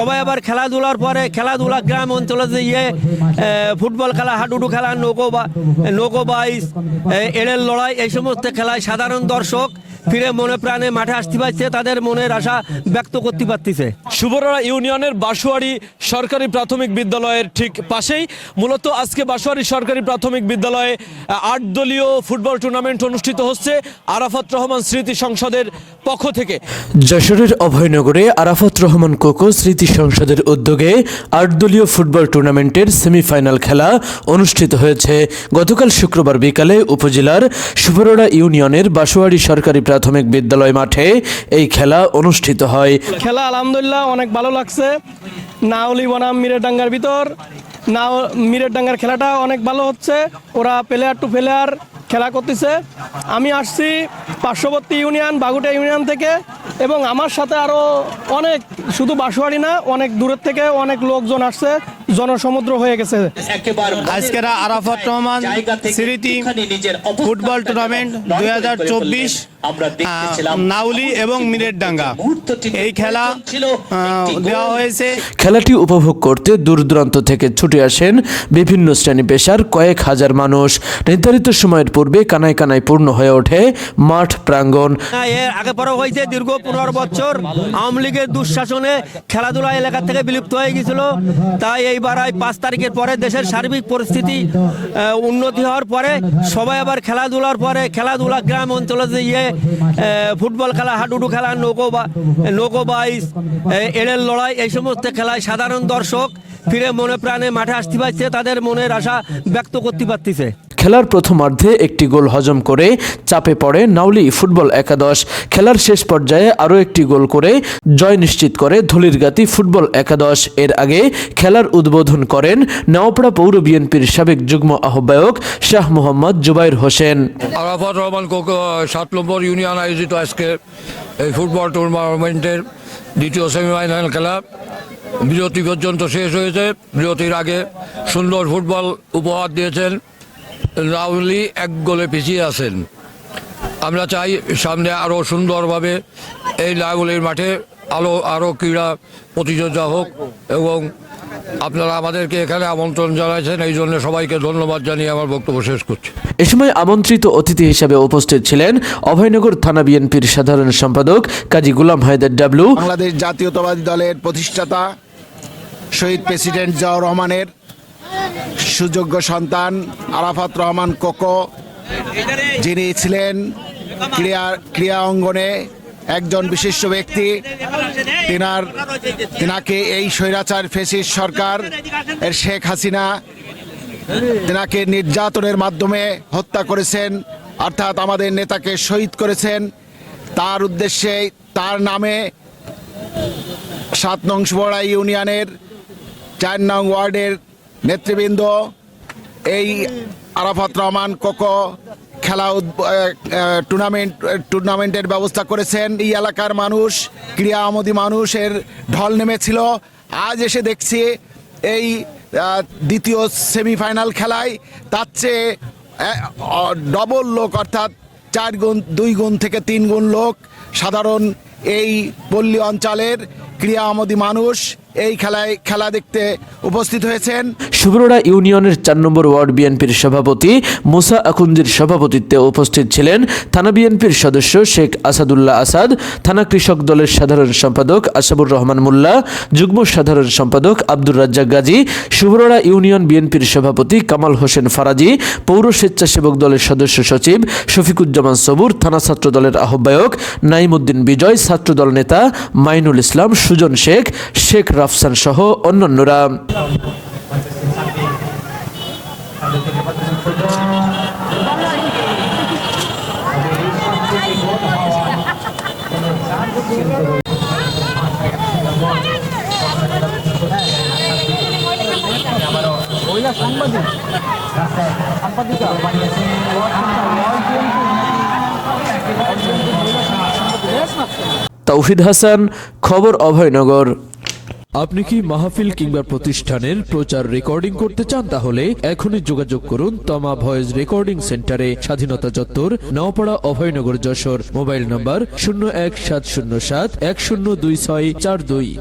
সবাই আবার খেলাধুলার পরে খেলাধুলা গ্রাম অঞ্চলে যে ফুটবল খেলা, হাডুডু খেলা, নৌকো বাইচ, এড়ের লড়াই, এই সমস্ত খেলায় সাধারণ দর্শক ফিরে মনে প্রাণে মাঠে আসতে পারছে, তাদের মনের আশা ব্যক্ত করতে পারতেছে। শুভররা ইউনিয়নের বাসুয়ারি সরকারি প্রাথমিক বিদ্যালয়ের ঠিক পাশেই মূলত আজকে বাসুয়ারি সরকারি প্রাথমিক বিদ্যালয়ে 8 দলীয় ফুটবল টুর্নামেন্ট অনুষ্ঠিত হচ্ছে আরাফাত রহমান স্মৃতি সংসদের পক্ষ থেকে। যশোরের অভয়নগরে আরাফাত রহমান কোকো স্মৃতি সংসদের উদ্যোগে 8 দলীয় ফুটবল টুর্নামেন্টের সেমিফাইনাল খেলা অনুষ্ঠিত হয়েছে। গতকাল শুক্রবার বিকালে উপজেলার শুভররা ইউনিয়নের বাসুয়ারি সরকারি প্রাথমিক বিদ্যালয় মাঠে এই খেলা অনুষ্ঠিত হয়। খেলা আলহামদুলিল্লাহ অনেক ভালো লাগছে। নাওলি বনাম মিরেরডাঙ্গার ভিতর মিরেরডাঙ্গার খেলাটা অনেক ভালো হচ্ছে। ওরা প্লেয়ার টু প্লেয়ার খেলা করতেছে। আমি আসছি পার্শ্ববর্তী ইউনিয়ন বাগুটা ইউনিয়ন থেকে, এবং আমার সাথে আরও অনেক, শুধু বাসুয়ারি না, অনেক দূরের থেকে অনেক লোকজন আসছে, জনসমুদ্র হয়ে গেছে। আজকের আরাফাত রহমান স্মৃতি ফুটবল টুর্নামেন্ট 2024 নাউলি এবং মিরেরডাঙ্গা এই খেলা দেওয়া হয়েছে। খেলাটি উপভোগ করতে দূর দূরান্ত থেকে ছুটে আসেন বিভিন্ন শ্রেণী পেশার কয়েক হাজার মানুষ। নির্ধারিত সময়ের পূর্বে কানায় কানায় পূর্ণ হয়ে ওঠে মাঠ প্রাঙ্গণ। এর আগে পরে হয়েছে দীর্ঘ 15 বছর আওয়ামী লীগের দুঃশাসনে খেলাধুলা এলাকা থেকে বিলুপ্ত হয়ে গেছিল। তাই এইবার 5 তারিখের পরে দেশের সার্বিক পরিস্থিতি উন্নতি হওয়ার পরে সবাই আবার খেলাধুলার পরে খেলাধুলা গ্রাম অঞ্চলে যে ফুটবল খেলা, হাডুডু খেলা, নৌকো বাইচ, এড়ের লড়াই, এই সমস্ত খেলায় সাধারণ দর্শক ফিরে মনে প্রাণে মাঠে আসতে পারছে, তাদের মনের আশা ব্যক্ত করতে পারতেছে। খেলার প্রথমার্ধে একটি গোল হজম করে চাপে পড়ে নাউলি ফুটবল একাদশ। খেলার শেষ পর্যায়ে আরও একটি গোল করে জয় নিশ্চিত করে ধলিরগাতি ফুটবল একাদশ। এর আগে খেলার উদ্বোধন করেন নেওয়াপাড়া পৌর বিএনপির সাবেক যুগ্ম আহ্বায়ক শাহ মোহাম্মদ জুবাইর হোসেন। আরাফাত রহমান কোকো 7 নম্বর ইউনিয়ন আয়োজিত আজকে এই ফুটবল টুর্নামেন্টের দ্বিতীয় সেমিফাইনাল খেলা বিরতি পর্যন্ত শেষ হয়েছে। বিরতির আগে সুন্দর ফুটবল উপহার দিয়েছেন নাউলি, 1 গোলে পিছিয়ে আছেন। আমরা চাই সামনে আরও সুন্দরভাবে এই নাউলির মাঠে আরও ক্রীড়া প্রতিযোগিতা হোক, এবং আপনারা আমাদেরকে এখানে আমন্ত্রণ জানাইছেন, এই জন্য সবাইকে ধন্যবাদ জানিয়ে আমার বক্তব্য শেষ করছি। এ সময় আমন্ত্রিত অতিথি হিসেবে উপস্থিত ছিলেন অভয়নগর থানা বিএনপির সাধারণ সম্পাদক কাজী গোলাম হায়দার ডাবলু, বাংলাদেশ জাতীয়তাবাদী দলের প্রতিষ্ঠাতা শহীদ প্রেসিডেন্ট জিয়াউর রহমানের সুযোগ্য সন্তান আরাফাত রহমান কোকো, যিনি ছিলেন ক্রীড়া অঙ্গনে একজন বিশিষ্ট ব্যক্তি। তিনাকে এই স্বৈরাচার ফ্যাসিস্ট সরকার এর শেখ হাসিনা তিনাকে নির্যাতনের মাধ্যমে হত্যা করেছেন, অর্থাৎ আমাদের নেতাকে শহীদ করেছেন। তার উদ্দেশ্যে তার নামে 7 নং শুভররা ইউনিয়নের 4 নং ওয়ার্ডের নেতৃবৃন্দ এই আরাফাত রহমান কোকো খেলা টুর্নামেন্টের ব্যবস্থা করেছেন। এই এলাকার মানুষ, ক্রীড়া আমোদী মানুষের ঢল নেমেছিল। আজ এসে দেখছি এই দ্বিতীয় সেমিফাইনাল খেলায় তার চেয়ে ডবল লোক, অর্থাৎ 2 গুণ থেকে 3 গুণ লোক সাধারণ এই পল্লী অঞ্চলের ক্রীড়া আমোদী মানুষ এই খেলা দেখতে উপস্থিত হয়েছেন। শুভররা ইউনিয়নের 4 নম্বর ওয়ার্ড বিএনপির সভাপতি মুসা আকুন্দির সভাপতিত্বে উপস্থিত ছিলেন থানা বিএনপির সদস্য শেখ আসাদুল্লাহ আসাদ, থানা কৃষক দলের সাধারণ সম্পাদক আশাবুর রহমান মোল্লা, যুগ্ম সাধারণ সম্পাদক আব্দুর রাজ্জাক গাজী, শুভররা ইউনিয়ন বিএনপির সভাপতি কামাল হোসেন ফারাজি, পৌর স্বেচ্ছাসেবক দলের সদস্য সচিব শফিকুজ্জামান সবুর, থানা ছাত্র দলের আহ্বায়ক নাইমুদ্দিন বিজয়, ছাত্রদল নেতা মাইনুল ইসলাম, সুজন শেখ, শেখ রাফসান সহ অন্যান্যরা। তৌহিদ হাসান, খবর অভয়নগর। আপনি কি মাহফিল কিংবা প্রতিষ্ঠানের প্রচার রেকর্ডিং করতে চান? তাহলে এখনই যোগাযোগ করুন তমা ভয়েস রেকর্ডিং সেন্টারে, স্বাধীনতা চত্বর, নওপাড়া, অভয়নগর, যশোর। Mobile number 01707 102642।